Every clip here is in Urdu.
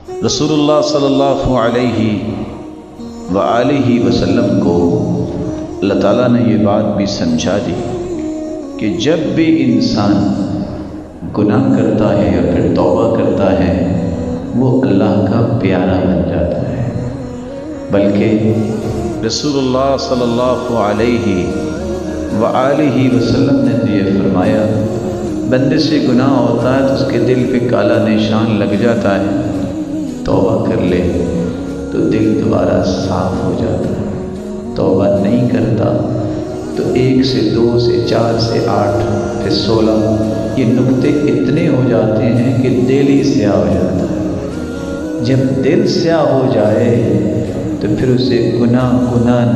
رسول اللہ صلی اللہ علیہ وآلہ وسلم کو اللہ تعالیٰ نے یہ بات بھی سمجھا دی کہ جب بھی انسان گناہ کرتا ہے اور پھر توبہ کرتا ہے وہ اللہ کا پیارا بن جاتا ہے، بلکہ رسول اللہ صلی اللہ علیہ وآلہ وسلم نے تو یہ فرمایا بندے سے گناہ ہوتا ہے تو اس کے دل پہ کالا نشان لگ جاتا ہے، توبہ کر لے تو دل دوبارہ صاف ہو جاتا ہے، توبہ نہیں کرتا تو 1 سے 2 سے 4 سے 8 پھر 16 یہ نقطے اتنے ہو جاتے ہیں کہ دل ہی سیاہ ہو جاتا ہے۔ جب دل سیاہ ہو جائے تو پھر اسے گناہ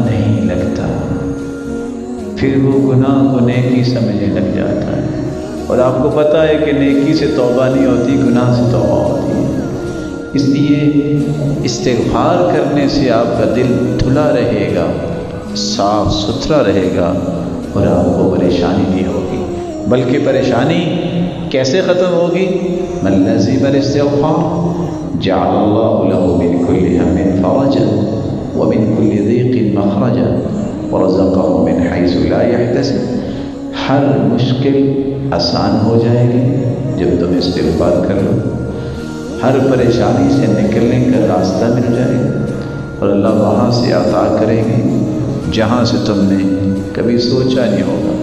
نہیں لگتا، پھر وہ گناہ کو نیکی سمجھنے لگ جاتا ہے۔ اور آپ کو پتہ ہے کہ نیکی سے توبہ نہیں ہوتی، گناہ سے توبہ ہوتی ہے۔ اس لیے استغفار کرنے سے آپ کا دل دھلا رہے گا، صاف ستھرا رہے گا اور آپ کو پریشانی نہیں ہوگی، بلکہ پریشانی کیسے ختم ہوگی؟ من لزم الاستغفار جعل اللہ له من كل هم فرجا ومن كل ضيق مخرجا ورزقه من حيث لا يحتسب۔ ہر مشکل آسان ہو جائے گی جب تم استغفار کر لو، ہر پریشانی سے نکلنے کا راستہ مل جائے گا اور اللہ وہاں سے عطا کریں گے جہاں سے تم نے کبھی سوچا نہیں ہوگا۔